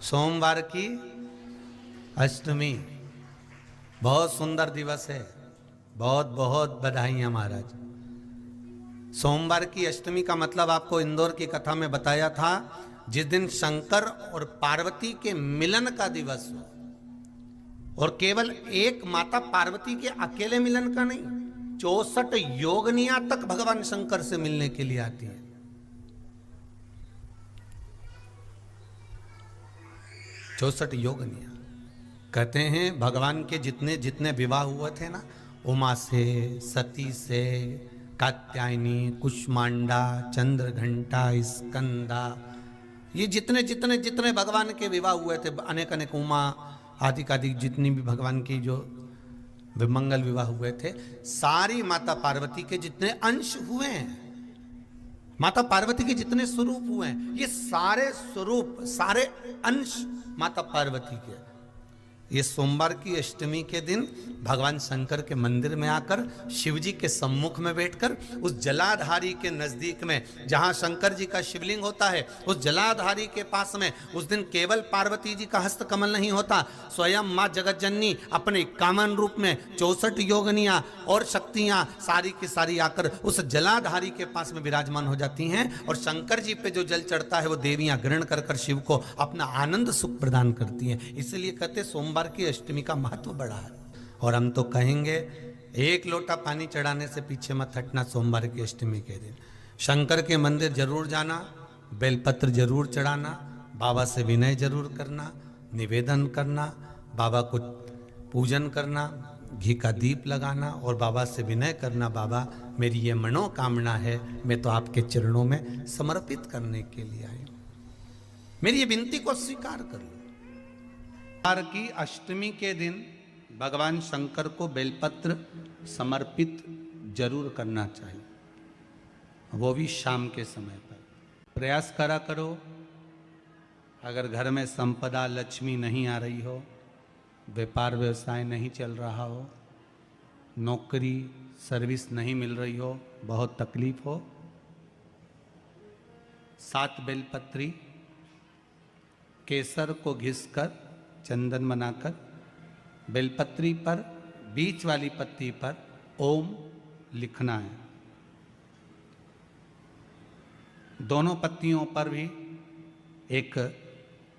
सोमवार की अष्टमी बहुत सुंदर दिवस है। बहुत बहुत बधाइयाँ महाराज। सोमवार की अष्टमी का मतलब आपको इंदौर की कथा में बताया था, जिस दिन शंकर और पार्वती के मिलन का दिवस हो, और केवल एक माता पार्वती के अकेले मिलन का नहीं, 64 योगनियां तक भगवान शंकर से मिलने के लिए आती हैं। 64 योगनियां। कहते हैं भगवान के जितने जितने विवाह हुए थे ना, उमा से, सती से, कात्यायनी, कुष्मांडा, चंद्रघंटा, स्कंदा, ये जितने जितने जितने भगवान के विवाह हुए थे, अनेक अनेक उमा आदि आदि जितनी भी भगवान की जो विमंगल विवाह हुए थे, सारी माता पार्वती के जितने अंश हुए हैं, माता पार्वती के जितने स्वरूप हुए हैं, ये सारे स्वरूप, सारे अंश माता पार्वती के। ये सोमवार की अष्टमी के दिन भगवान शंकर के मंदिर में आकर शिव जी के सम्मुख में बैठकर उस जलाधारी के नजदीक में, जहां शंकर जी का शिवलिंग होता है, उस जलाधारी के पास में उस दिन केवल पार्वती जी का हस्त कमल नहीं होता, स्वयं मां जगतजननी अपने कामन रूप में 64 योगनियां और शक्तियां सारी की सारी आकर उस जलाधारी के पास में विराजमान हो जाती हैं, और शंकर जी पे जो जल चढ़ता है वो देवियां ग्रहण कर कर शिव को अपना आनंद सुख प्रदान करती हैं। इसलिए कहते सोमवार की अष्टमी का महत्व बड़ा है। और हम तो कहेंगे एक लोटा पानी चढ़ाने से पीछे मत हटना। सोमवार की अष्टमी के दिन शंकर के मंदिर जरूर जाना, बेलपत्र जरूर चढ़ाना, बाबा से विनय जरूर करना, निवेदन करना, बाबा को पूजन करना, घी का दीप लगाना और बाबा से विनय करना, बाबा मेरी ये मनोकामना है, मैं तो आपके चरणों में समर्पित करने के लिए आई हूं, मेरी ये विनती को स्वीकार कर लो। सोमवार की अष्टमी के दिन भगवान शंकर को बेलपत्र समर्पित जरूर करना चाहिए, वो भी शाम के समय पर। प्रयास करा करो, अगर घर में संपदा लक्ष्मी नहीं आ रही हो, व्यापार व्यवसाय नहीं चल रहा हो, नौकरी सर्विस नहीं मिल रही हो, बहुत तकलीफ हो, 7 बेलपत्री केसर को घिसकर चंदन बनाकर बेलपत्री पर बीच वाली पत्ती पर ओम लिखना है। दोनों पत्तियों पर भी एक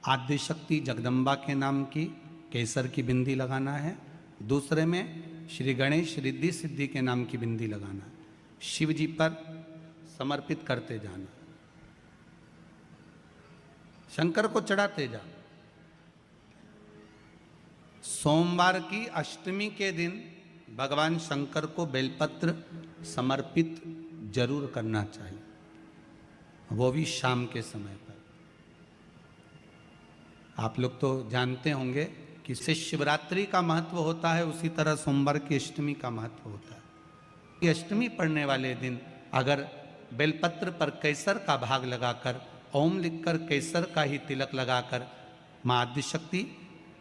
आद्यशक्ति जगदम्बा के नाम की केसर की बिंदी लगाना है, दूसरे में श्री गणेश रिद्धि सिद्धि के नाम की बिंदी लगाना है। शिव जी पर समर्पित करते जाना, शंकर को चढ़ाते जाना। सोमवार की अष्टमी के दिन भगवान शंकर को बेलपत्र समर्पित जरूर करना चाहिए, वो भी शाम के समय पर। आप लोग तो जानते होंगे कि शिवरात्रि का महत्व होता है, उसी तरह सोमवार की अष्टमी का महत्व होता है। ये अष्टमी पढ़ने वाले दिन अगर बेलपत्र पर केसर का भाग लगाकर, ओम लिखकर केसर का ही तिलक लगाकर मां आदिशक्ति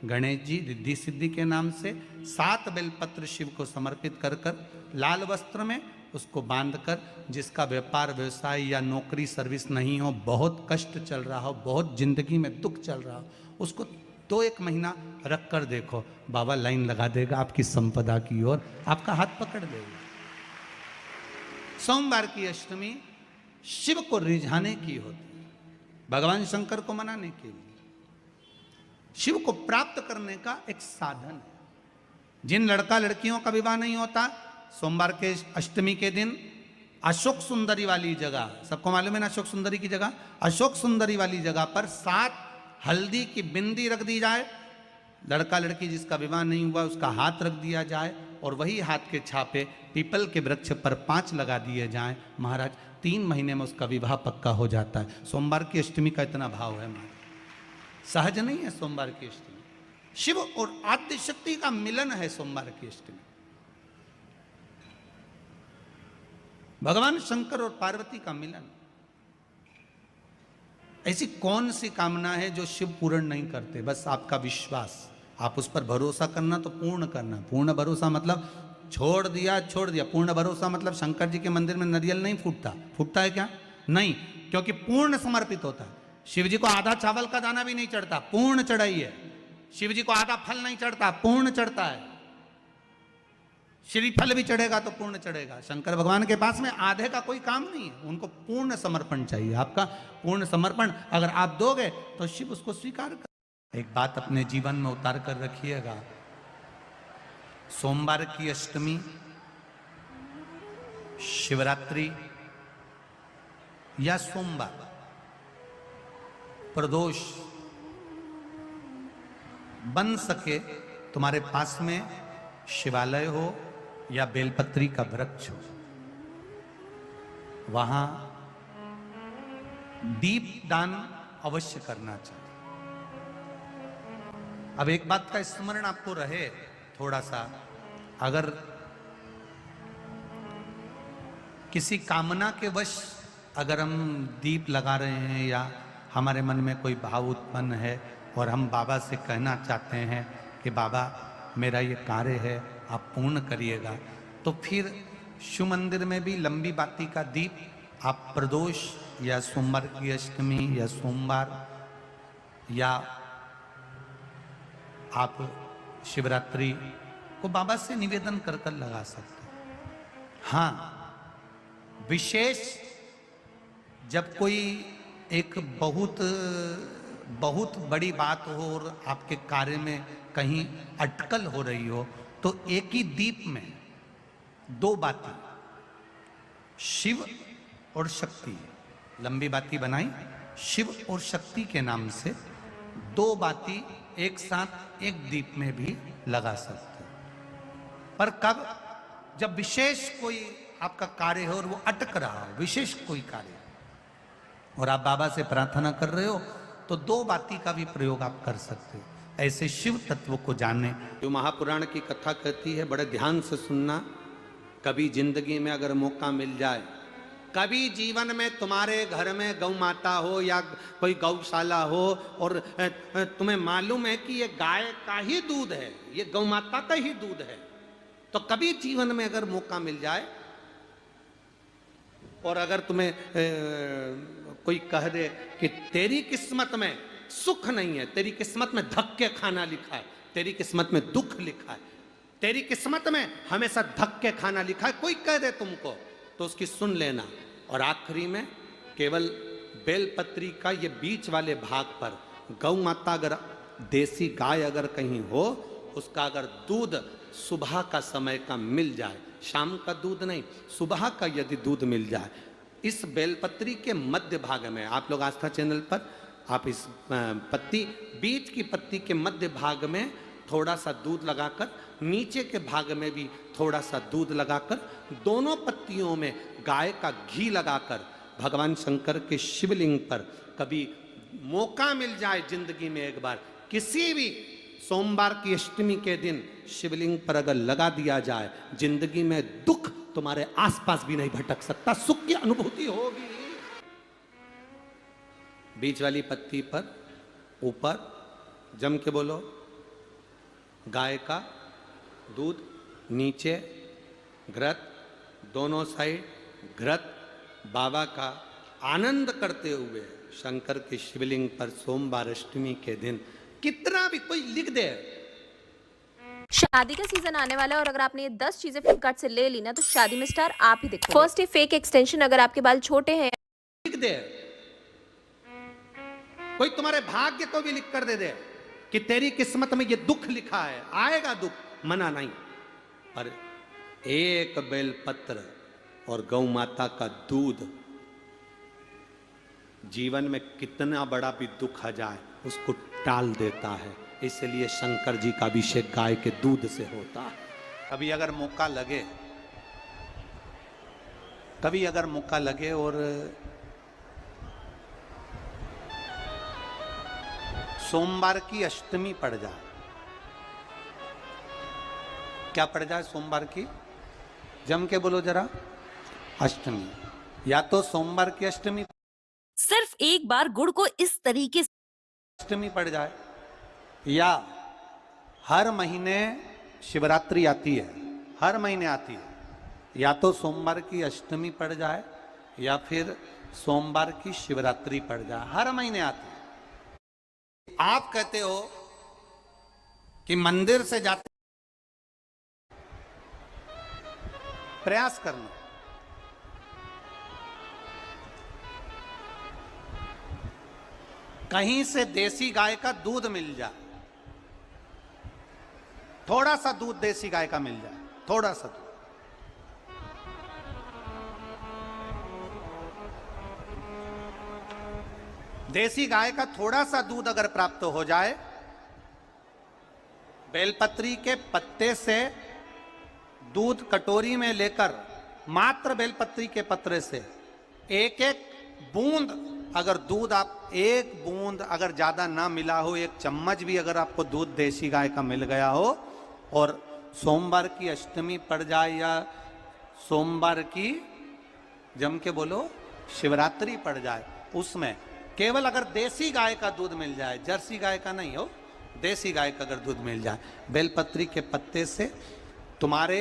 गणेश जी रिद्धि सिद्धि के नाम से 7 बेलपत्र शिव को समर्पित कर कर लाल वस्त्र में उसको बांधकर, जिसका व्यापार व्यवसाय या नौकरी सर्विस नहीं हो, बहुत कष्ट चल रहा हो, बहुत जिंदगी में दुख चल रहा हो, उसको 2-1 महीना रख कर देखो, बाबा लाइन लगा देगा आपकी संपदा की ओर, आपका हाथ पकड़ देगा। सोमवार की अष्टमी शिव को रिझाने की होती है, भगवान शंकर को मनाने के लिए, शिव को प्राप्त करने का एक साधन है। जिन लड़का लड़कियों का विवाह नहीं होता, सोमवार के अष्टमी के दिन अशोक सुंदरी वाली जगह, सबको मालूम है ना अशोक सुंदरी की जगह, अशोक सुंदरी वाली जगह पर 7 हल्दी की बिंदी रख दी जाए, लड़का लड़की जिसका विवाह नहीं हुआ उसका हाथ रख दिया जाए, और वही हाथ के छापे पीपल के वृक्ष पर 5 लगा दिए जाएं, महाराज 3 महीने में उसका विवाह पक्का हो जाता है। सोमवार की अष्टमी का इतना भाव है महाराज, सहज नहीं है सोमवार की अष्टमी। शिव और आद्य शक्ति का मिलन है सोमवार की अष्टमी। भगवान शंकर और पार्वती का मिलन। ऐसी कौन सी कामना है जो शिव पूर्ण नहीं करते? बस आपका विश्वास, आप उस पर भरोसा करना तो पूर्ण करना। पूर्ण भरोसा मतलब छोड़ दिया छोड़ दिया। पूर्ण भरोसा मतलब शंकर जी के मंदिर में नारियल नहीं फूटता, फूटता है क्या? नहीं, क्योंकि पूर्ण समर्पित होता है। शिव जी को आधा चावल का दाना भी नहीं चढ़ता, पूर्ण चढ़ाई है। शिव जी को आधा फल नहीं चढ़ता, पूर्ण चढ़ता है। श्रीफल भी चढ़ेगा तो पूर्ण चढ़ेगा। शंकर भगवान के पास में आधे का कोई काम नहीं है, उनको पूर्ण समर्पण चाहिए। आपका पूर्ण समर्पण अगर आप दोगे तो शिव उसको स्वीकार कर। एक बात अपने जीवन में उतार कर रखिएगा, सोमवार की अष्टमी, शिवरात्रि या सोमवार, प्रदोष, बन सके तुम्हारे पास में शिवालय हो या बेलपत्री का वृक्ष हो, वहां दीप दान अवश्य करना चाहिए। अब एक बात का स्मरण आपको रहे थोड़ा सा, अगर किसी कामना के वश अगर हम दीप लगा रहे हैं या हमारे मन में कोई भाव उत्पन्न है और हम बाबा से कहना चाहते हैं कि बाबा मेरा ये कार्य है आप पूर्ण करिएगा, तो फिर शिव मंदिर में भी लंबी बाती का दीप आप प्रदोष या सोमवार की अष्टमी या सोमवार या आप शिवरात्रि को बाबा से निवेदन कर कर लगा सकते हैं। हाँ, विशेष जब कोई एक बहुत बड़ी बात हो और आपके कार्य में कहीं अटकल हो रही हो, तो एक ही दीप में दो बाती, शिव और शक्ति, लंबी बाती बनाई शिव और शक्ति के नाम से, दो बाती एक साथ एक दीप में भी लगा सकते हैं। पर कब? जब विशेष कोई आपका कार्य हो और वो अटक रहा हो, विशेष कोई कार्य, और आप बाबा से प्रार्थना कर रहे हो, तो दो बाती का भी प्रयोग आप कर सकते हो। ऐसे शिव तत्व को जानने, जो महापुराण की कथा कहती है, बड़े ध्यान से सुनना। कभी जिंदगी में अगर मौका मिल जाए, कभी जीवन में तुम्हारे घर में गौ माता हो या कोई गौशाला हो और तुम्हें मालूम है कि ये गाय का ही दूध है, ये गौ माता का ही दूध है, तो कभी जीवन में अगर मौका मिल जाए और अगर तुम्हें कोई कह दे कि तेरी किस्मत में सुख नहीं है, तेरी किस्मत में धक्के खाना लिखा है, तेरी किस्मत में दुख लिखा है, तेरी किस्मत में हमेशा धक्के खाना लिखा है, कोई कह दे तुमको, तो उसकी सुन लेना। और आखिरी में केवल बेलपत्री का ये बीच वाले भाग पर गौ माता, अगर देसी गाय अगर कहीं हो, उसका अगर दूध सुबह का समय का मिल जाए, शाम का दूध नहीं, सुबह का यदि दूध मिल जाए, इस बेलपत्री के मध्य भाग में, आप लोग आस्था चैनल पर आप इस पत्ती, बीच की पत्ती के मध्य भाग में थोड़ा सा दूध लगाकर, नीचे के भाग में भी थोड़ा सा दूध लगाकर, दोनों पत्तियों में गाय का घी लगाकर भगवान शंकर के शिवलिंग पर कभी मौका मिल जाए जिंदगी में एक बार, किसी भी सोमवार की अष्टमी के दिन शिवलिंग पर अगर लगा दिया जाए, जिंदगी में दुख तुम्हारे आसपास भी नहीं भटक सकता, सुख की अनुभूति होगी। बीच वाली पत्ती पर ऊपर जम के बोलो गाय का दूध, नीचे घृत, दोनों साइड घृत, बाबा का आनंद करते हुए शंकर के शिवलिंग पर सोमवार अष्टमी के दिन कितना भी कोई लिख दे। शादी का सीजन आने वाला है और अगर आपने ये 10 चीजें फ्लिपकार्ट से ले ली ना, तो शादी में स्टार आप ही दिखोगे। फर्स्ट है फेक एक्सटेंशन, अगर आपके बाल छोटे हैं, लिख दे। कोई तुम्हारे भाग्य को भी लिख कर दे कि तेरी किस्मत में ये दुख लिखा है, आएगा दुख, मना नहीं, पर एक बेलपत्र और गौ माता का दूध जीवन में कितना बड़ा भी दुख आ जाए उसको टाल देता है। इसलिए शंकर जी का अभिषेक गाय के दूध से होता है। कभी अगर मौका लगे और सोमवार की अष्टमी पड़ जाए, क्या पड़ जाए सोमवार की, जम के बोलो जरा, अष्टमी, या तो सोमवार की अष्टमी, सिर्फ एक बार गुड़ को इस तरीके से अष्टमी पड़ जाए, या हर महीने शिवरात्रि आती है, हर महीने आती है, या तो सोमवार की अष्टमी पड़ जाए या फिर सोमवार की शिवरात्रि पड़ जाए, हर महीने आती है। आप कहते हो कि मंदिर से जाते, प्रयास करना, कहीं से देसी गाय का दूध मिल जाए, थोड़ा सा दूध देसी गाय का मिल जाए, थोड़ा सा दूध, देसी गाय का थोड़ा सा दूध अगर प्राप्त हो जाए, बेलपत्री के पत्ते से दूध कटोरी में लेकर, मात्र बेलपत्री के पत्रे से एक एक बूंद, अगर दूध आप एक बूंद अगर ज्यादा ना मिला हो, एक चम्मच भी अगर आपको दूध देसी गाय का मिल गया हो, और सोमवार की अष्टमी पड़ जाए या सोमवार की, जम के बोलो, शिवरात्रि पड़ जाए, उसमें केवल अगर देसी गाय का दूध मिल जाए, जर्सी गाय का नहीं हो, देसी गाय का अगर दूध मिल जाए, बेलपत्री के पत्ते से, तुम्हारे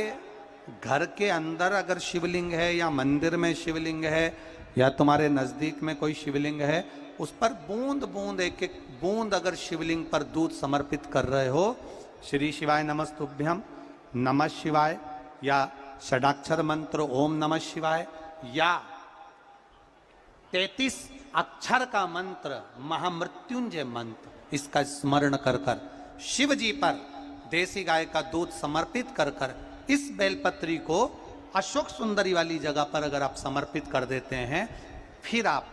घर के अंदर अगर शिवलिंग है या मंदिर में शिवलिंग है या तुम्हारे नजदीक में कोई शिवलिंग है, उस पर बूंद बूंद, एक एक बूंद अगर शिवलिंग पर दूध समर्पित कर रहे हो, श्री शिवाय नमस्तुभ्यम, नमः शिवाय, या षडाक्षर मंत्र ओम नमः शिवाय, या 33 अक्षर का मंत्र महामृत्युंजय मंत्र, इसका स्मरण कर कर शिव जी पर देसी गाय का दूध समर्पित कर कर इस बेलपत्री को अशोक सुंदरी वाली जगह पर अगर आप समर्पित कर देते हैं, फिर आप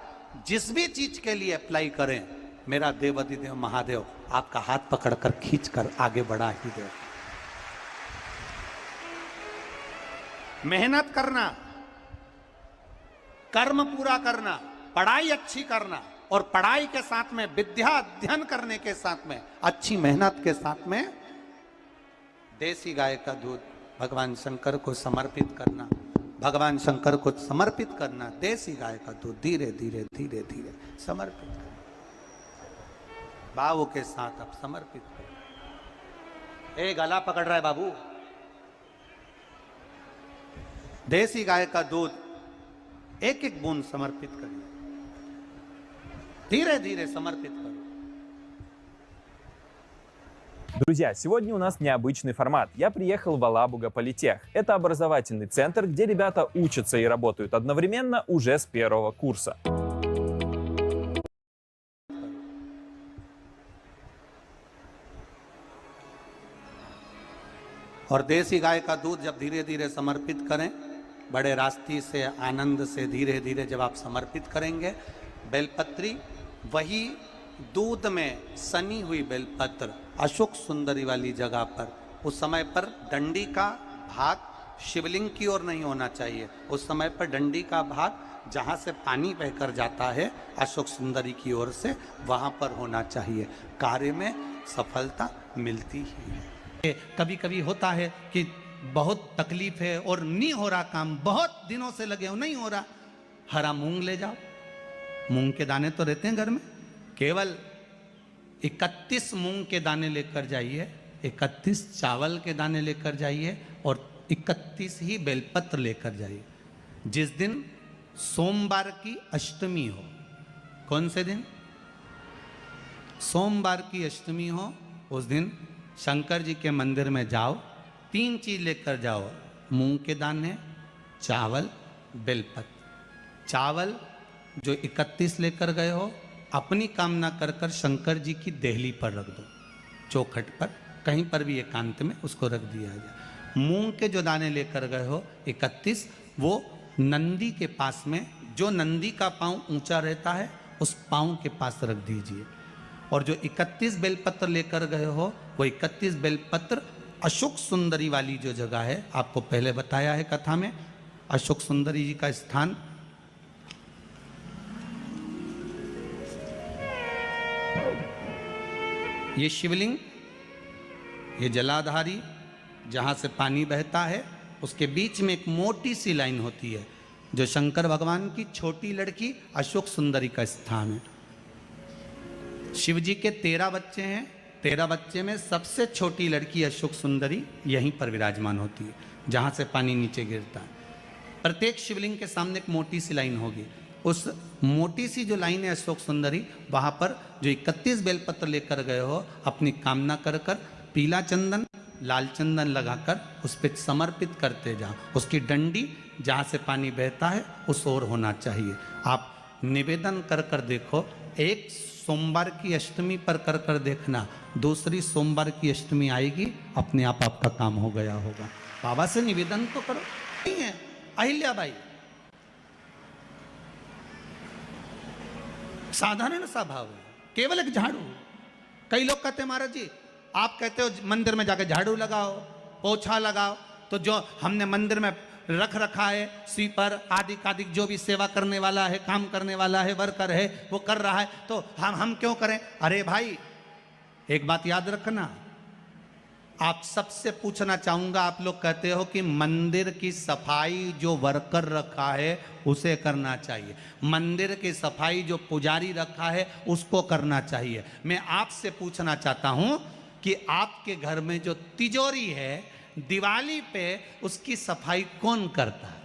जिस भी चीज के लिए अप्लाई करें, मेरा देवाधिदेव महादेव आपका हाथ पकड़कर खींचकर आगे बढ़ा ही दे। मेहनत करना, कर्म पूरा करना, पढ़ाई अच्छी करना, और पढ़ाई के साथ में विद्या अध्ययन करने के साथ में अच्छी मेहनत के साथ में देसी गाय का दूध भगवान शंकर को समर्पित करना, भगवान शंकर को समर्पित करना, देसी गाय का दूध धीरे धीरे धीरे धीरे समर्पित करना, भाव के साथ आप समर्पित करें। ए गला पकड़ रहा है बाबू, देसी गाय का दूध एक एक बूंद समर्पित करिए, धीरे धीरे समर्पित करो। Друзья, сегодня у нас необычный формат. Я приехал в Алабуга Политех. Это образовательный центр, где ребята учатся и работают одновременно уже с первого курса. और देसी गाय का दूध जब धीरे धीरे समर्पित करें, बड़े रास्ती से, आनंद से धीरे धीरे जब आप समर्पित करेंगे, बेलपत्री वही दूध में सनी हुई बेलपत्र अशोक सुंदरी वाली जगह पर, उस समय पर डंडी का भाग शिवलिंग की ओर नहीं होना चाहिए, उस समय पर डंडी का भाग जहाँ से पानी बहकर जाता है अशोक सुंदरी की ओर से, वहाँ पर होना चाहिए। कार्य में सफलता मिलती ही है। कभी कभी होता है कि बहुत तकलीफ है और नहीं हो रहा काम, बहुत दिनों से लगे हो, नहीं हो रहा, हरा मूंग ले जाओ, मूंग के दाने तो रहते हैं घर में, केवल 31 मूंग के दाने लेकर जाइए, 31 चावल के दाने लेकर जाइए, और 31 ही बेलपत्र लेकर जाइए। जिस दिन सोमवार की अष्टमी हो, कौन से दिन? सोमवार की अष्टमी हो, उस दिन शंकर जी के मंदिर में जाओ, 3 चीज लेकर जाओ, मूंग के दाने, चावल, बेलपत्र। चावल जो 31 लेकर गए हो, अपनी कामना कर कर शंकर जी की देहली पर रख दो, चौखट पर, कहीं पर भी एकांत में उसको रख दिया जाए। मूंग के जो दाने लेकर गए हो 31, वो नंदी के पास में, जो नंदी का पांव ऊंचा रहता है उस पांव के पास रख दीजिए। और जो 31 बेलपत्र लेकर गए हो, वो 31 बेलपत्र अशोक सुंदरी वाली जो जगह है, आपको पहले बताया है कथा में, अशोक सुंदरी जी का स्थान ये शिवलिंग, ये जलाधारी जहाँ से पानी बहता है, उसके बीच में एक मोटी सी लाइन होती है, जो शंकर भगवान की छोटी लड़की अशोक सुंदरी का स्थान है। शिव जी के 13 बच्चे हैं, 13 बच्चे में सबसे छोटी लड़की अशोक सुंदरी यहीं पर विराजमान होती है, जहाँ से पानी नीचे गिरता है। प्रत्येक शिवलिंग के सामने एक मोटी सी लाइन होगी, उस मोटी सी जो लाइन है अशोक सुंदरी, वहां पर जो 31 बेलपत्र लेकर गए हो, अपनी कामना कर कर पीला चंदन लाल चंदन लगाकर उस पर समर्पित करते जाओ। उसकी डंडी जहाँ से पानी बहता है उस ओर होना चाहिए। आप निवेदन कर कर देखो, एक सोमवार की अष्टमी पर कर कर देखना, दूसरी सोमवार की अष्टमी आएगी, अपने आप आपका काम हो गया होगा। बाबा से निवेदन तो करो। नहीं है अहिल्याबाई, साधारण सा भाव है, केवल एक झाड़ू। कई लोग कहते हैं महाराज जी आप कहते हो मंदिर में जाकर झाड़ू लगाओ पोछा लगाओ, तो जो हमने मंदिर में रख रखा है स्वीपर आदि आदि जो भी सेवा करने वाला है, काम करने वाला है, वर्कर है, वो कर रहा है, तो हम क्यों करें? अरे भाई एक बात याद रखना, आप सबसे पूछना चाहूंगा, आप लोग कहते हो कि मंदिर की सफाई जो वर्कर रखा है उसे करना चाहिए, मंदिर की सफाई जो पुजारी रखा है उसको करना चाहिए। मैं आपसे पूछना चाहता हूं कि आपके घर में जो तिजोरी है दिवाली पे उसकी सफाई कौन करता है?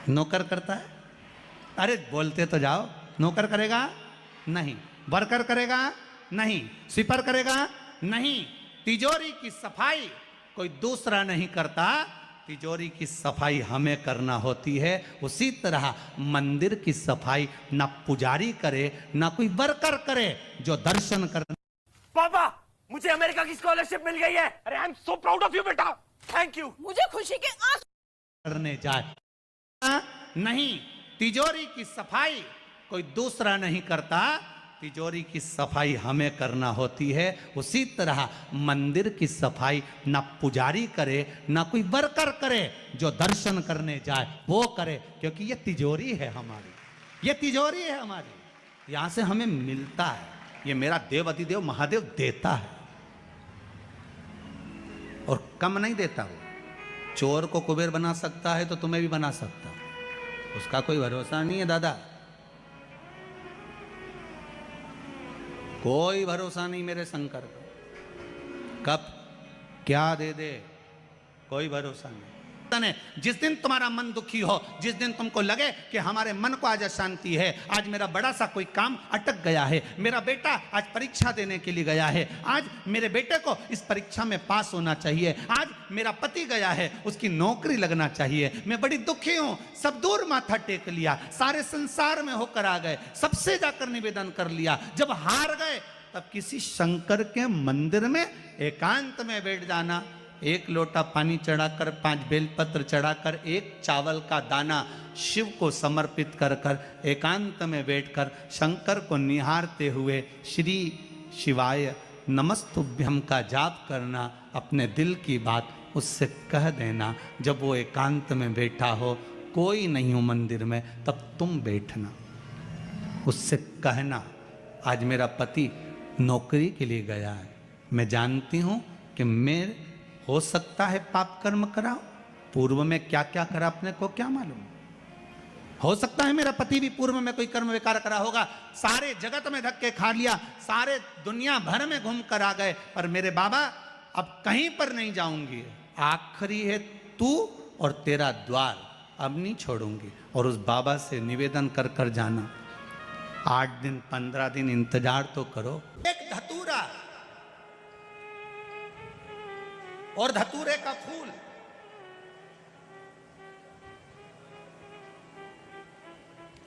नौकर करता है? अरे बोलते तो जाओ। नौकर करेगा? नहीं। वर्कर करेगा? नहीं। स्वीपर करेगा? नहीं। तिजोरी की सफाई कोई दूसरा नहीं करता, तिजोरी की सफाई हमें करना होती है। उसी तरह मंदिर की सफाई ना पुजारी करे ना कोई वर्कर करे, जो दर्शन कर। पापा मुझे अमेरिका की स्कॉलरशिप मिल गई है। अरे I am so proud of you बेटा, थैंक यू। मुझे खुशी के आंसू करने जाए नहीं, तिजोरी की सफाई कोई दूसरा नहीं करता, तिजोरी की सफाई हमें करना होती है। उसी तरह मंदिर की सफाई ना पुजारी करे ना कोई वर्कर करे, जो दर्शन करने जाए वो करे, क्योंकि ये तिजोरी है हमारी, ये तिजोरी है हमारी, यहां से हमें मिलता है। ये मेरा देव अधिदेव महादेव देता है और कम नहीं देता। वो चोर को कुबेर बना सकता है तो तुम्हें भी बना सकता है, उसका कोई भरोसा नहीं है दादा, कोई भरोसा नहीं मेरे शंकर का, कब क्या दे दे कोई भरोसा नहीं। जिस दिन तुम्हारा मन दुखी हो, जिस दिन तुमको लगे कि हमारे मन को आज अशांति है, आज मेरा बड़ा सा कोई काम अटक गया है, मेरा बेटा आज परीक्षा देने के लिए गया है, आज मेरे बेटे को इस परीक्षा में पास होना चाहिए, आज मेरा पति गया है उसकी नौकरी लगना चाहिए, मैं बड़ी दुखी हूं, सब दूर माथा टेक लिया, सारे संसार में होकर आ गए, सबसे जाकर निवेदन कर लिया, जब हार गए तब किसी शंकर के मंदिर में एकांत में बैठ जाना, एक लोटा पानी चढ़ाकर 5 बेलपत्र चढ़ाकर 1 चावल का दाना शिव को समर्पित कर कर एकांत में बैठकर शंकर को निहारते हुए श्री शिवाय नमस्तुभ्यम का जाप करना, अपने दिल की बात उससे कह देना। जब वो एकांत में बैठा हो, कोई नहीं हो मंदिर में, तब तुम बैठना, उससे कहना आज मेरा पति नौकरी के लिए गया है, मैं जानती हूँ कि मैं हो सकता है पाप कर्म करा, पूर्व में क्या क्या करा अपने को क्या मालूम, हो सकता है मेरा पति भी पूर्व में कोई कर्म विकार करा होगा, सारे जगत में धक्के खा लिया, सारे दुनिया भर में घूम कर आ गए, पर मेरे बाबा अब कहीं पर नहीं जाऊंगी, आखिरी है तू और तेरा द्वार, अब नहीं छोड़ूंगी। और उस बाबा से निवेदन कर कर जाना, 8 दिन 15 दिन इंतजार तो करो। एक धतूरा और धतूरे का फूल,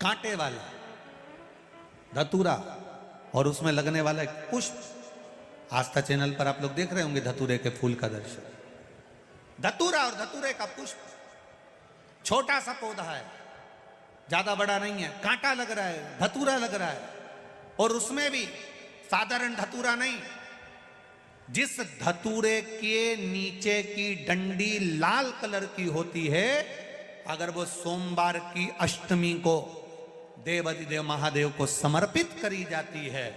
कांटे वाला धतूरा और उसमें लगने वाला एक पुष्प, आस्था चैनल पर आप लोग देख रहे होंगे धतूरे के फूल का दर्शन। धतूरा और धतूरे का पुष्प, छोटा सा पौधा है, ज्यादा बड़ा नहीं है, कांटा लग रहा है, धतूरा लग रहा है, और उसमें भी साधारण धतूरा नहीं, जिस धतूरे के नीचे की डंडी लाल कलर की होती है, अगर वो सोमवार की अष्टमी को देवाधिदेव महादेव को समर्पित करी जाती है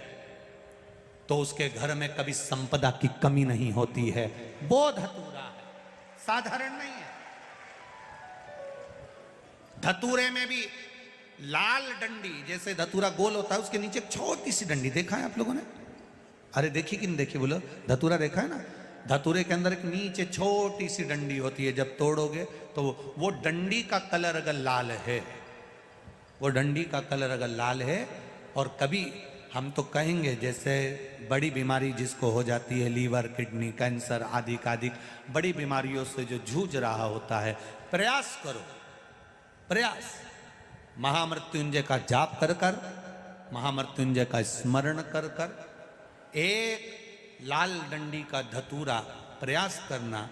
तो उसके घर में कभी संपदा की कमी नहीं होती है। वो धतूरा है, साधारण नहीं है। धतूरे में भी लाल डंडी, जैसे धतूरा गोल होता है उसके नीचे एक छोटी सी डंडी, देखा है आप लोगों ने? अरे देखी कि नहीं देखी बोलो? धतूरा देखा है ना? धतूरे के अंदर एक नीचे छोटी सी डंडी होती है, जब तोड़ोगे तो वो डंडी का कलर अगर लाल है वो डंडी का कलर अगर लाल है, और कभी हम तो कहेंगे जैसे बड़ी बीमारी जिसको हो जाती है, लीवर, किडनी, कैंसर आदि आदि बड़ी बीमारियों से जो जूझ रहा होता है, प्रयास करो, प्रयास महामृत्युंजय का जाप कर कर, महामृत्युंजय का स्मरण कर कर, एक लाल डंडी का धतूरा प्रयास करना,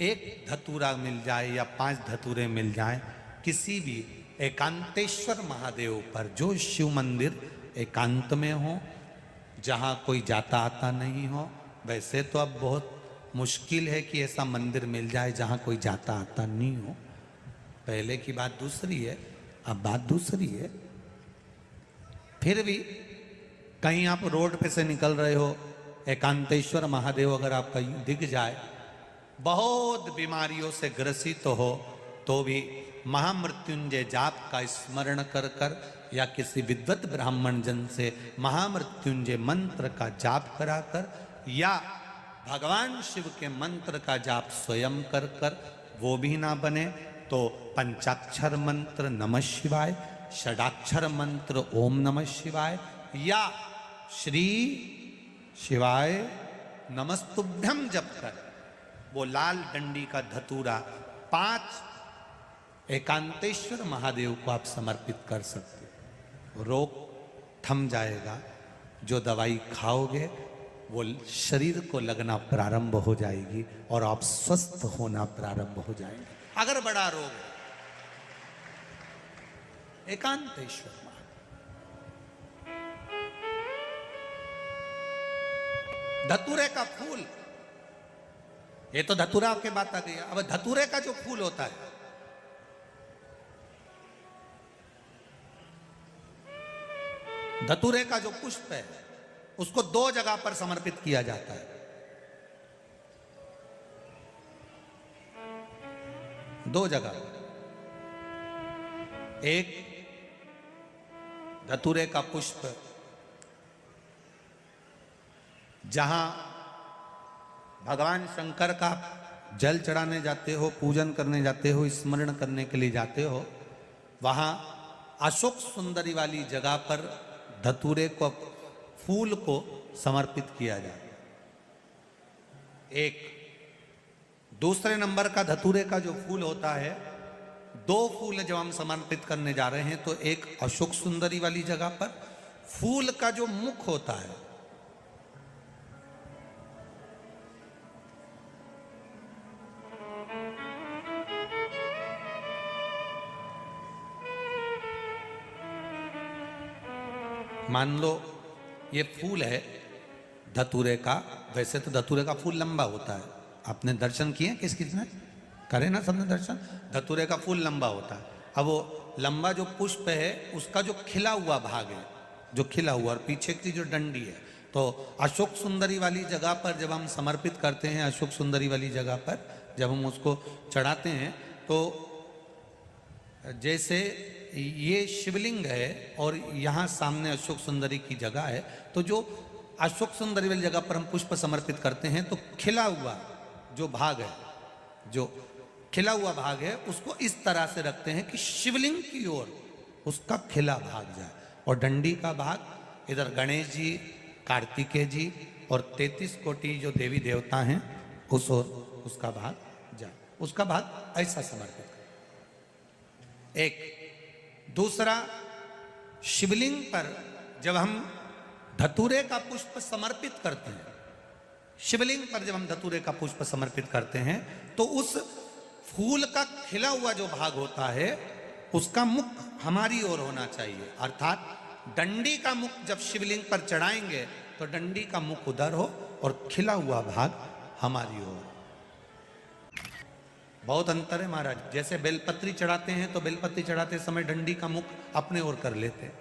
एक धतूरा मिल जाए या 5 धतूरे मिल जाए किसी भी एकांतेश्वर महादेव पर, जो शिव मंदिर एकांत में हो, जहाँ कोई जाता आता नहीं हो। वैसे तो अब बहुत मुश्किल है कि ऐसा मंदिर मिल जाए जहाँ कोई जाता आता नहीं हो, पहले की बात दूसरी है, अब बात दूसरी है। फिर भी कहीं आप रोड पे से निकल रहे हो, एकांतेश्वर महादेव अगर आपका दिख जाए, बहुत बीमारियों से ग्रसित हो, तो भी महामृत्युंजय जाप का स्मरण कर कर या किसी विद्वत ब्राह्मण जन से महामृत्युंजय मंत्र का जाप कराकर या भगवान शिव के मंत्र का जाप स्वयं कर कर, वो भी ना बने तो पंचाक्षर मंत्र नमः शिवाय, षडाक्षर मंत्र ओम नमः शिवाय या श्री शिवाय नमस्तुभ्यम जप कर वो लाल डंडी का धतूरा 5 एकांतेश्वर महादेव को आप समर्पित कर सकते हो। रोग थम जाएगा, जो दवाई खाओगे वो शरीर को लगना प्रारंभ हो जाएगी और आप स्वस्थ होना प्रारंभ हो जाएंगे। अगर बड़ा रोग है, एकांतेश्वर धतूरे का फूल, ये तो धतूरा के बात आ गई। अब धतूरे का जो फूल होता है, धतूरे का जो पुष्प है, उसको 2 जगह पर समर्पित किया जाता है। 2 जगह, एक धतूरे का पुष्प जहां भगवान शंकर का जल चढ़ाने जाते हो, पूजन करने जाते हो, स्मरण करने के लिए जाते हो, वहां अशोक सुंदरी वाली जगह पर धतूरे को, फूल को समर्पित किया जाता है। एक दूसरे नंबर का धतूरे का जो फूल होता है, 2 फूल जब हम समर्पित करने जा रहे हैं, तो एक अशोक सुंदरी वाली जगह पर फूल का जो मुख होता है, मान लो ये फूल है धतूरे का। वैसे तो धतूरे का फूल लंबा होता है, आपने दर्शन किए किस किसने करे ना, सबने दर्शन। धतूरे का फूल लंबा होता है। अब वो लंबा जो पुष्प है, उसका जो खिला हुआ भाग है, जो खिला हुआ, और पीछे की जो डंडी है, तो अशोक सुंदरी वाली जगह पर जब हम समर्पित करते हैं, अशोक सुंदरी वाली जगह पर जब हम उसको चढ़ाते हैं, तो जैसे ये शिवलिंग है और यहाँ सामने अशोक सुंदरी की जगह है, तो जो अशोक सुंदरी वाली जगह पर हम पुष्प समर्पित करते हैं, तो खिला हुआ जो भाग है, जो खिला हुआ भाग है, उसको इस तरह से रखते हैं कि शिवलिंग की ओर उसका खिला भाग जाए, और डंडी का भाग इधर गणेश जी, कार्तिकेय जी और 33 कोटि जो देवी देवता हैं उस ओर उसका भाग जाए, उसका भाग ऐसा समर्पित करें। एक दूसरा, शिवलिंग पर जब हम धतूरे का पुष्प समर्पित करते हैं, शिवलिंग पर जब हम धतूरे का पुष्प समर्पित करते हैं, तो उस फूल का खिला हुआ जो भाग होता है, उसका मुख हमारी ओर होना चाहिए। अर्थात डंडी का मुख जब शिवलिंग पर चढ़ाएंगे तो डंडी का मुख उधर हो और खिला हुआ भाग हमारी ओर। बहुत अंतर है महाराज। जैसे बेलपत्री चढ़ाते हैं तो बेलपत्री चढ़ाते समय डंडी का मुख अपने ओर कर लेते,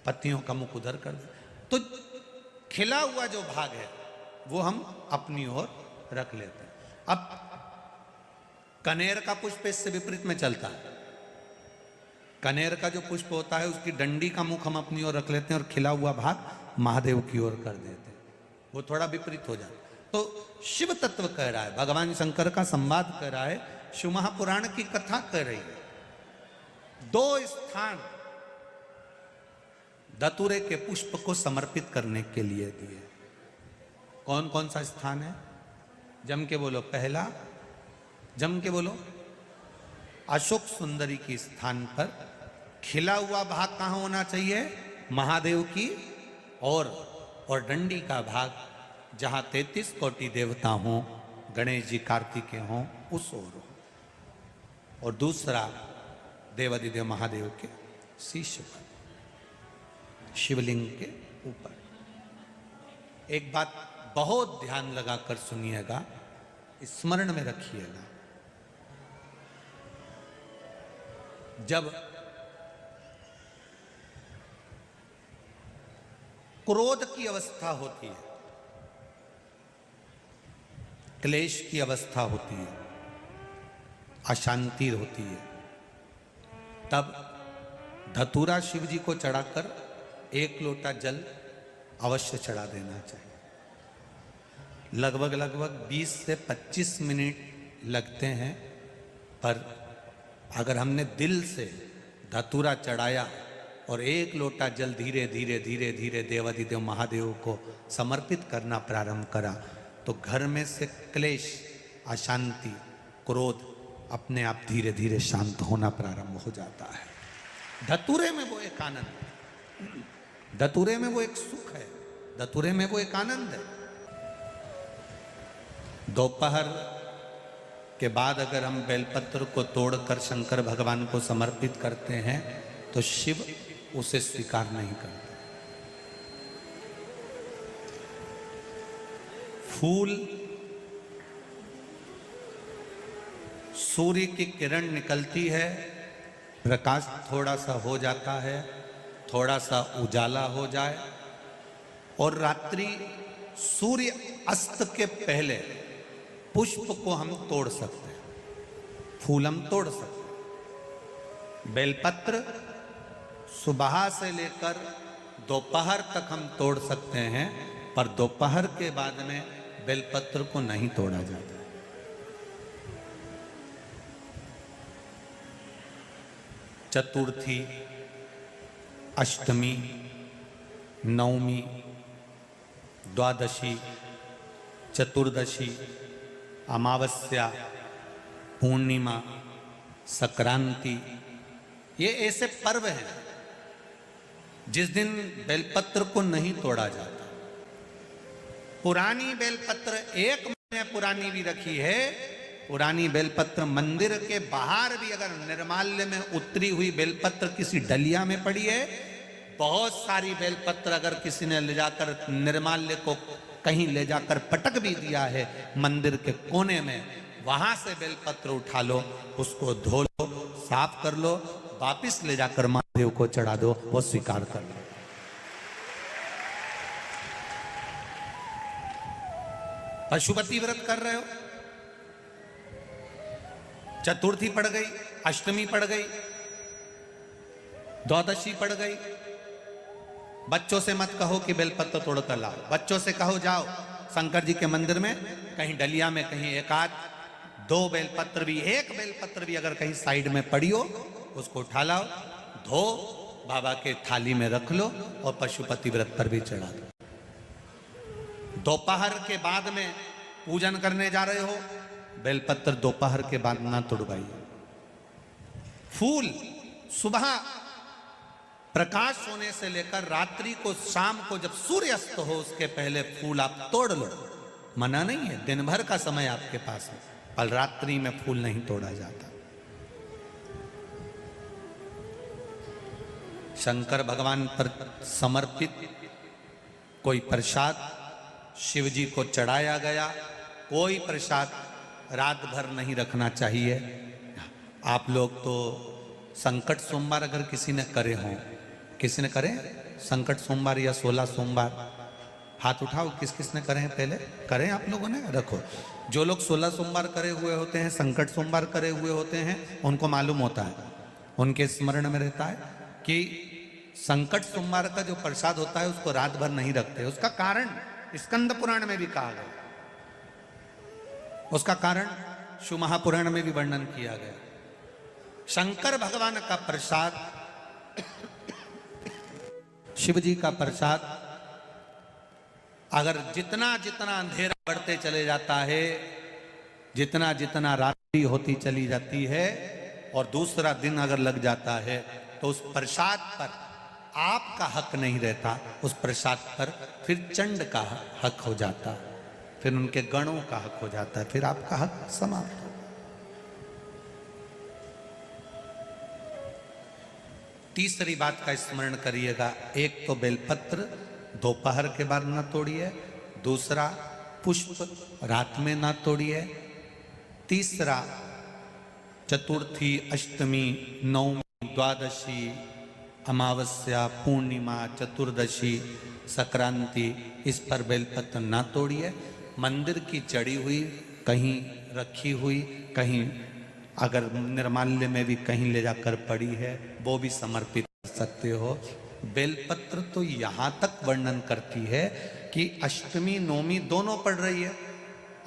पत्तियों का मुख उधर कर दे, तो खिला हुआ जो भाग है वो हम अपनी ओर रख लेते हैं। अब कनेर का पुष्प इससे विपरीत में चलता है। कनेर का जो पुष्प होता है, उसकी डंडी का मुख हम अपनी ओर रख लेते हैं और खिला हुआ भाग महादेव की ओर कर देते हैं, वो थोड़ा विपरीत हो जाता है। तो शिव तत्व कह रहा है, भगवान शंकर का संवाद कर रहा है, शिव महापुराण की कथा कर रही है। 2 स्थान धतूरे के पुष्प को समर्पित करने के लिए दिए। कौन कौन सा स्थान है? जम के बोलो। पहला, जम के बोलो। अशोक सुंदरी के स्थान पर खिला हुआ भाग कहाँ होना चाहिए? महादेव की और डंडी का भाग जहां 33 कोटि देवता हों, गणेश जी कार्तिकेय हों, उस ओर हो। और दूसरा देवादिदेव महादेव के शीश पर, शिवलिंग के ऊपर। एक बात बहुत ध्यान लगाकर सुनिएगा, स्मरण में रखिएगा। जब क्रोध की अवस्था होती है, क्लेश की अवस्था होती है, अशांति होती है, तब धतूरा शिव जी को चढ़ाकर 1 लोटा जल अवश्य चढ़ा देना चाहिए। लगभग 20 से 25 मिनट लगते हैं, पर अगर हमने दिल से धतूरा चढ़ाया और 1 लोटा जल धीरे धीरे धीरे धीरे देवादिदेव महादेव को समर्पित करना प्रारंभ करा, तो घर में से क्लेश, अशांति, क्रोध अपने आप धीरे धीरे शांत होना प्रारंभ हो जाता है। धतूरे में वो एक आनंद, धतूरे में वो एक सुख है, धतूरे में वो एक आनंद है। दोपहर के बाद अगर हम बेलपत्र को तोड़कर शंकर भगवान को समर्पित करते हैं तो शिव उसे स्वीकार नहीं करते। फूल, सूर्य की किरण निकलती है, प्रकाश थोड़ा सा हो जाता है, थोड़ा सा उजाला हो जाए, और रात्रि सूर्य अस्त के पहले पुष्प को हम तोड़ सकते हैं, फूल हम तोड़ सकते हैं। बेलपत्र सुबह से लेकर दोपहर तक हम तोड़ सकते हैं, पर दोपहर के बाद में बेलपत्र को नहीं तोड़ा जाता। चतुर्थी, अष्टमी, नवमी, द्वादशी, चतुर्दशी, अमावस्या, पूर्णिमा, संक्रांति, ये ऐसे पर्व हैं जिस दिन बेलपत्र को नहीं तोड़ा जाता। पुरानी बेलपत्र 1 महीने पुरानी भी रखी है। पुरानी बेलपत्र मंदिर के बाहर भी अगर निर्माल्य में उतरी हुई बेलपत्र किसी डलिया में पड़ी है, बहुत सारी बेलपत्र अगर किसी ने ले जाकर निर्माल्य को कहीं ले जाकर पटक भी दिया है मंदिर के कोने में, वहां से बेलपत्र उठा लो, उसको धो लो, साफ कर लो, वापिस ले जाकर महादेव को चढ़ा दो, वो स्वीकार कर लो। पशुपति व्रत कर रहे हो, चतुर्थी पड़ गई, अष्टमी पड़ गई, द्वादशी पड़ गई, बच्चों से मत कहो कि बेलपत्र तोड़ कर लाओ, बच्चों से कहो जाओ शंकर जी के मंदिर में कहीं डलिया में कहीं 1-2 बेलपत्र भी, 1 बेलपत्र भी अगर कहीं साइड में पड़ी हो, उसको उठा लाओ, धो, बाबा के थाली में रख लो और पशुपति व्रत पर भी चढ़ा दो। दोपहर के बाद में पूजन करने जा रहे हो, बेलपत्र दोपहर के बाद ना तोड़वाइए। फूल सुबह प्रकाश होने से लेकर रात्रि को, शाम को जब सूर्यास्त हो उसके पहले फूल आप तोड़ लो, मना नहीं है, दिन भर का समय आपके पास है, पर रात्रि में फूल नहीं तोड़ा जाता। शंकर भगवान पर समर्पित कोई प्रसाद शिव जी को चढ़ाया गया, कोई प्रसाद रात भर नहीं रखना चाहिए। आप लोग तो संकट सोमवार अगर किसी ने करे हों, किसी ने करे संकट सोमवार या 16 सोमवार, हाथ उठाओ, किस किस ने करे हैं? पहले करें आप लोगों ने, रखो। जो लोग 16 सोमवार करे हुए होते हैं, संकट सोमवार करे हुए होते हैं, उनको मालूम होता है, उनके स्मरण में रहता है कि संकट सोमवार का जो प्रसाद होता है उसको रात भर नहीं रखते। उसका कारण स्कंद पुराण में भी कहा गया, उसका कारण शिव महापुराण में भी वर्णन किया गया। शंकर भगवान का प्रसाद शिव जी का प्रसाद अगर जितना जितना अंधेरा बढ़ते चले जाता है, जितना जितना रात्रि होती चली जाती है और दूसरा दिन अगर लग जाता है, तो उस प्रसाद पर आपका हक नहीं रहता, उस प्रसाद पर फिर चंड का हक हो जाता, फिर उनके गणों का हक हो जाता है, फिर आपका हक समाप्त हो। तीसरी बात का स्मरण करिएगा, एक तो बेलपत्र दोपहर के बाद ना तोड़िए, दूसरा पुष्प रात में ना तोड़िए, तीसरा चतुर्थी, अष्टमी, नवमी, द्वादशी, अमावस्या, पूर्णिमा, चतुर्दशी, संक्रांति, इस पर बेलपत्र ना तोड़िए। मंदिर की चढ़ी हुई, कहीं रखी हुई, कहीं अगर निर्माल्य में भी कहीं ले जाकर पड़ी है, वो भी समर्पित कर सकते हो। बेलपत्र तो यहाँ तक वर्णन करती है कि अष्टमी नवमी दोनों पड़ रही है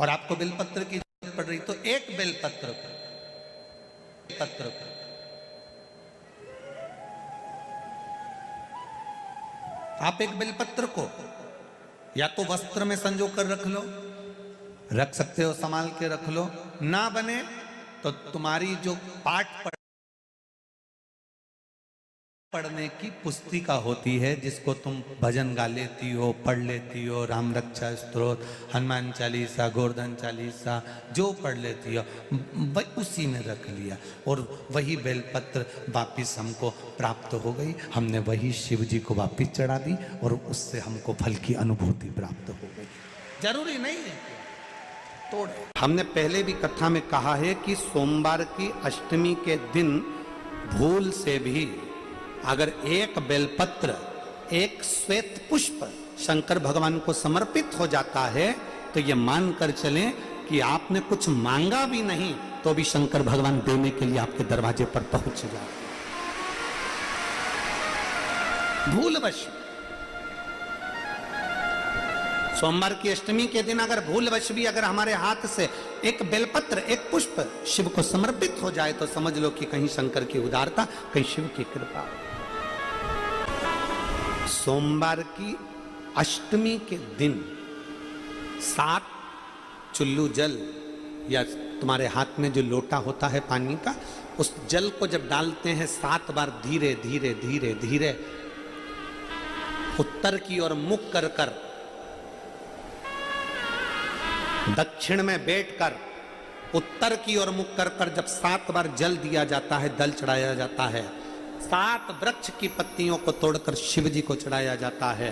और आपको बेलपत्र की जरूरत पड़ रही, तो एक बेलपत्र आप एक बेलपत्र को या तो वस्त्र में संजो कर रख लो, रख सकते हो, संभाल के रख लो, ना बने तो तुम्हारी जो पाठ पढ़ने की पुस्तिका होती है, जिसको तुम भजन गा लेती हो, पढ़ लेती हो, राम रक्षा स्तोत्र, हनुमान चालीसा, गोवर्धन चालीसा, जो पढ़ लेती हो, वही उसी में रख लिया और वही बेलपत्र वापिस हमको प्राप्त हो गई। हमने वही शिव जी को वापिस चढ़ा दी और उससे हमको फल की अनुभूति प्राप्त हो गई। जरूरी नहीं है तोड़े। हमने पहले भी कथा में कहा है कि सोमवार की अष्टमी के दिन भूल से भी अगर एक बेलपत्र, एक श्वेत पुष्प शंकर भगवान को समर्पित हो जाता है, तो ये मानकर चलें कि आपने कुछ मांगा भी नहीं तो भी शंकर भगवान देने के लिए आपके दरवाजे पर पहुंच जाए। भूलवश सोमवार की अष्टमी के दिन अगर भूलवश भी अगर हमारे हाथ से एक बेलपत्र, एक पुष्प शिव को समर्पित हो जाए, तो समझ लो कि कहीं शंकर की उदारता, कहीं शिव की कृपा। सोमवार की अष्टमी के दिन 7 चुल्लू जल या तुम्हारे हाथ में जो लोटा होता है पानी का, उस जल को जब डालते हैं 7 बार धीरे धीरे धीरे धीरे उत्तर की ओर मुख कर कर, दक्षिण में बैठकर उत्तर की ओर मुख कर कर जब 7 बार जल दिया जाता है, दल चढ़ाया जाता है, 7 वृक्ष की पत्तियों को तोड़कर शिव जी को चढ़ाया जाता है।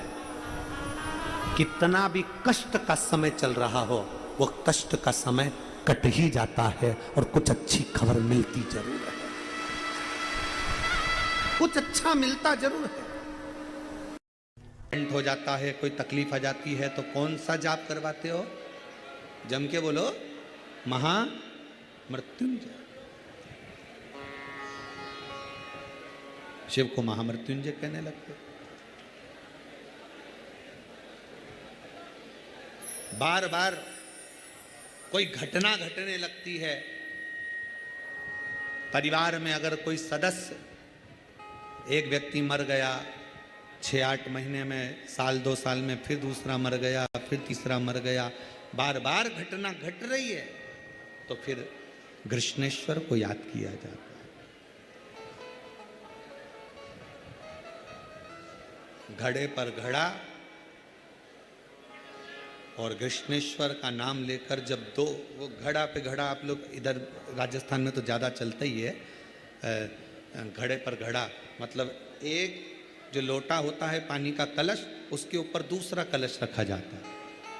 कितना भी कष्ट का समय चल रहा हो, वो कष्ट का समय कट ही जाता है और कुछ अच्छी खबर मिलती जरूर है, कुछ अच्छा मिलता जरूर है। हो जाता है, कोई तकलीफ आ जाती है, तो कौन सा जाप करवाते हो? जम के बोलो, महामृत्युंजय। शिव को महामृत्युंजय कहने लगते। बार बार कोई घटना घटने लगती है, परिवार में अगर कोई सदस्य, एक व्यक्ति मर गया, 6-8 महीने में, साल 2 साल में फिर दूसरा मर गया, फिर तीसरा मर गया, बार बार घटना घट रही है, तो फिर कृष्णेश्वर को याद किया जाता है। घड़े पर घड़ा और कृष्णेश्वर का नाम लेकर जब दो, वो घड़ा पे घड़ा, आप लोग इधर राजस्थान में तो ज़्यादा चलता ही है, घड़े पर घड़ा मतलब एक जो लोटा होता है पानी का कलश, उसके ऊपर दूसरा कलश रखा जाता है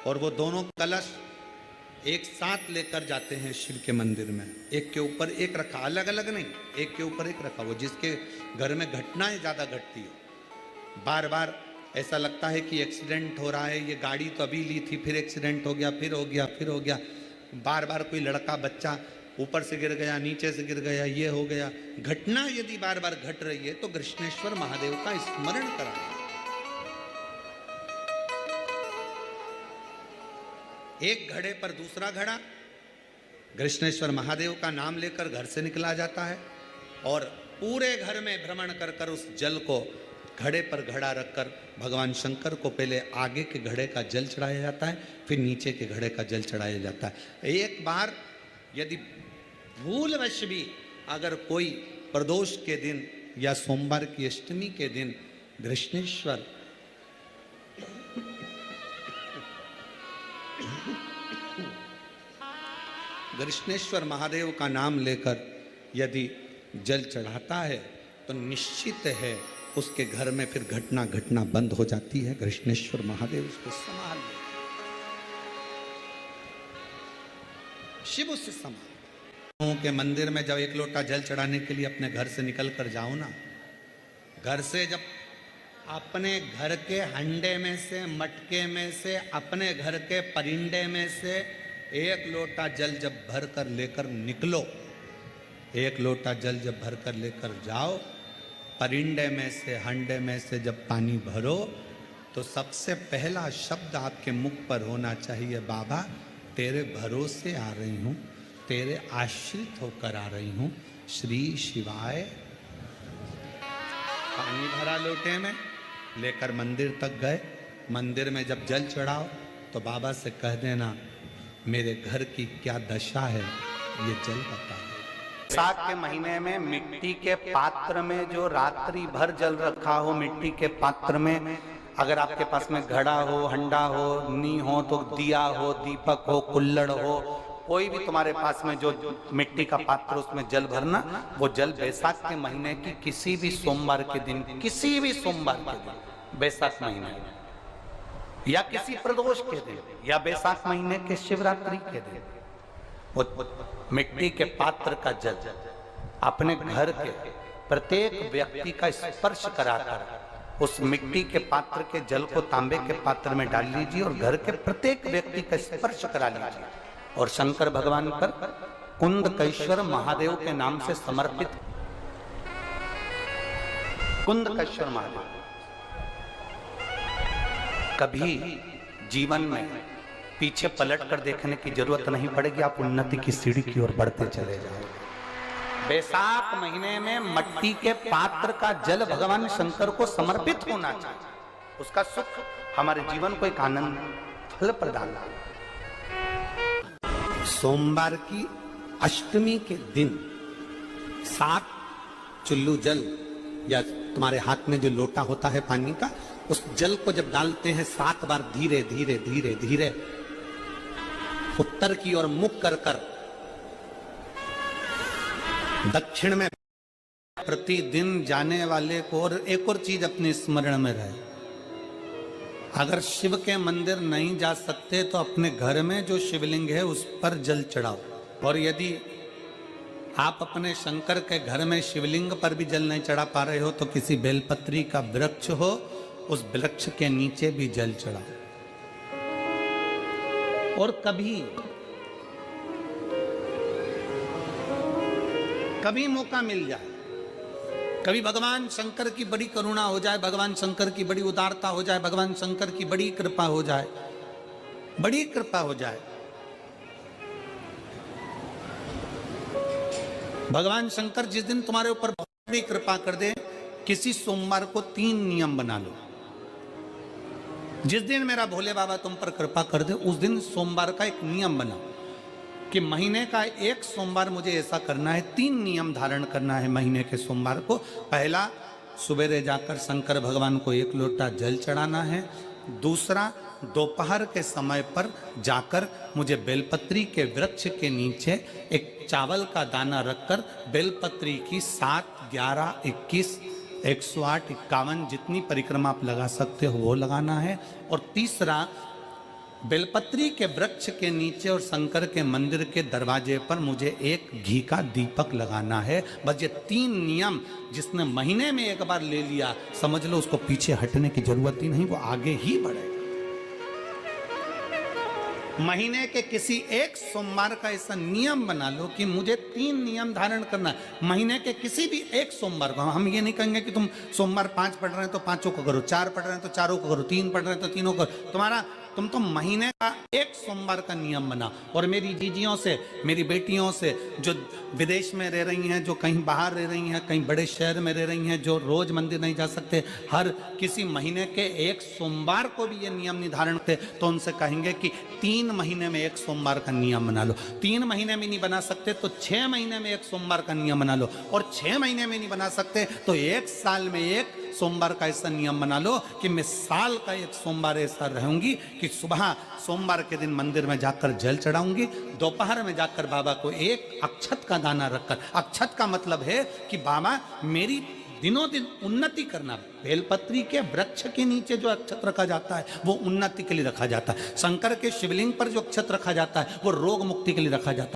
और वो दोनों कलश एक साथ लेकर जाते हैं शिव के मंदिर में। एक के ऊपर एक रखा, अलग अलग नहीं, एक के ऊपर एक रखा। वो जिसके घर में घटनाएं ज़्यादा घटती है, बार बार ऐसा लगता है कि एक्सीडेंट हो रहा है, ये गाड़ी तो अभी ली थी, फिर एक्सीडेंट हो गया, फिर हो गया, फिर हो गया, बार बार कोई लड़का बच्चा ऊपर से गिर गया, नीचे से गिर गया, ये हो गया। घटना यदि बार बार घट रही है तो कृष्णेश्वर महादेव का स्मरण कराएं। एक घड़े पर दूसरा घड़ा, कृष्णेश्वर महादेव का नाम लेकर घर से निकला जाता है और पूरे घर में भ्रमण कर कर उस जल को घड़े पर घड़ा रखकर भगवान शंकर को पहले आगे के घड़े का जल चढ़ाया जाता है, फिर नीचे के घड़े का जल चढ़ाया जाता है। एक बार यदि भूलवश भी अगर कोई प्रदोष के दिन या सोमवार की अष्टमी के दिन कृष्णेश्वर महादेव का नाम लेकर यदि जल चढ़ाता है तो निश्चित है उसके घर में फिर घटना घटना बंद हो जाती है। कृष्णेश्वर महादेव उसको संभाल ले, शिव उससे संभाल के मंदिर में जब एक लोटा जल चढ़ाने के लिए अपने घर से निकल कर जाओ ना, घर से जब अपने घर के हंडे में से, मटके में से, अपने घर के परिंडे में से एक लोटा जल जब भर कर लेकर निकलो, एक लोटा जल जब भर कर लेकर जाओ, परिंडे में से, हंडे में से जब पानी भरो तो सबसे पहला शब्द आपके मुख पर होना चाहिए, बाबा तेरे भरोसे आ रही हूँ, तेरे आश्रित होकर आ रही हूँ, श्री शिवाय। पानी भरा लोटे में लेकर मंदिर तक गए, मंदिर में जब जल चढ़ाओ तो बाबा से कह देना मेरे घर की क्या दशा है ये जल बता। बैसाख के महीने में मिट्टी के पात्र में जो रात्रि भर जल रखा हो, मिट्टी के पात्र में अगर आपके पास में घड़ा हो, हंडा हो, नी हो, तो दिया हो, दीपक हो, कुल्लड़ हो, कोई भी तुम्हारे पास में जो मिट्टी का पात्र उसमें जल भरना, वो जल बैसाख के महीने की किसी भी सोमवार के दिन, किसी भी सोमवार के दिन, बैसाख महीने या किसी प्रदोष के दिन या बैसाख महीने के शिवरात्रि के दिन, वो मिट्टी के पात्र का जल अपने घर के प्रत्येक व्यक्ति का स्पर्श कराकर उस मिट्टी के पात्र के जल को तांबे के पात्र में डाल लीजिए और घर के प्रत्येक व्यक्ति का स्पर्श करा लीजिए और शंकर भगवान पर कुंदकेश्वर महादेव के नाम से समर्पित। कुंदकेश्वर महादेव कभी जीवन में पीछे पलट कर देखने की जरूरत नहीं पड़ेगी, आप उन्नति की सीढ़ी की ओर बढ़ते चले जाओगे। बैसाख महीने में मट्टी के पात्र का जल भगवान शंकर को समर्पित होना चाहिए, उसका सुख हमारे जीवन को एक आनंद फल प्रदान। सोमवार की अष्टमी के दिन 7 चुल्लू जल या तुम्हारे हाथ में जो लोटा होता है पानी का, उस जल को जब डालते हैं 7 बार धीरे धीरे धीरे धीरे उत्तर की ओर मुख कर कर दक्षिण में प्रतिदिन जाने वाले को। और एक और चीज अपने स्मरण में रहे, अगर शिव के मंदिर नहीं जा सकते तो अपने घर में जो शिवलिंग है उस पर जल चढ़ाओ। और यदि आप अपने शंकर के घर में शिवलिंग पर भी जल नहीं चढ़ा पा रहे हो तो किसी बेलपत्री का वृक्ष हो, उस वृक्ष के नीचे भी जल चढ़ाओ। और कभी मौका मिल जाए, कभी भगवान शंकर की बड़ी करुणा हो जाए, भगवान शंकर की बड़ी उदारता हो जाए, भगवान शंकर की बड़ी कृपा हो जाए, बड़ी कृपा हो जाए, भगवान शंकर जिस दिन तुम्हारे ऊपर बड़ी कृपा कर दे, किसी सोमवार को 3 नियम बना लो। जिस दिन मेरा भोले बाबा तुम पर कृपा कर दे उस दिन सोमवार का एक नियम बना कि महीने का एक सोमवार मुझे ऐसा करना है, 3 नियम धारण करना है महीने के सोमवार को। पहला, सुबेरे जाकर शंकर भगवान को 1 लोटा जल चढ़ाना है। दूसरा, दोपहर के समय पर जाकर मुझे बेलपत्री के वृक्ष के नीचे एक चावल का दाना रखकर बेलपत्री की 7, 11, 21, 108, 51 जितनी परिक्रमा आप लगा सकते हो वो लगाना है। और तीसरा, बेलपत्री के वृक्ष के नीचे और शंकर के मंदिर के दरवाजे पर मुझे एक घी का दीपक लगाना है। बस ये 3 नियम जिसने महीने में एक बार ले लिया, समझ लो उसको पीछे हटने की जरूरत ही नहीं, वो आगे ही बढ़ेगा। महीने के किसी एक सोमवार का ऐसा नियम बना लो कि मुझे 3 नियम धारण करना है। महीने के किसी भी एक सोमवार को हम ये नहीं कहेंगे कि तुम सोमवार 5 पढ़ रहे हैं तो 5 को करो, 4 पढ़ रहे हैं तो 4 को करो, 3 पढ़ रहे हैं तो 3 को करो। तुम्हारा तुम तो महीने का एक सोमवार का नियम बना। और मेरी जीजियों से, मेरी बेटियों से जो विदेश में रह रही हैं, जो कहीं बाहर रह रही हैं, कहीं बड़े शहर में रह रही हैं, जो रोज मंदिर नहीं जा सकते, हर किसी महीने के एक सोमवार को भी ये नियम निर्धारण थे, तो उनसे कहेंगे कि 3 महीने में एक सोमवार का नियम बना लो। 3 महीने में नहीं बना सकते तो 6 महीने में एक सोमवार का नियम बना लो, और 6 महीने में नहीं बना सकते तो 1 साल में एक सोमवार का ऐसा नियम बना लो कि मैं साल का एक सोमवार ऐसा रहूंगी कि सुबह सोमवार के दिन मंदिर में जाकर जल चढ़ाऊंगी, दोपहर में जाकर बाबा को एक अक्षत का दाना रखकर, अक्षत का मतलब है कि बाबा मेरी दिनों दिन उन्नति करना। बेलपत्री के वृक्ष के नीचे जो अक्षत रखा जाता है वो उन्नति के लिए रखा जाता है। शंकर के शिवलिंग पर जो अक्षत रखा जाता है वो रोग मुक्ति के लिए रखा जाता है।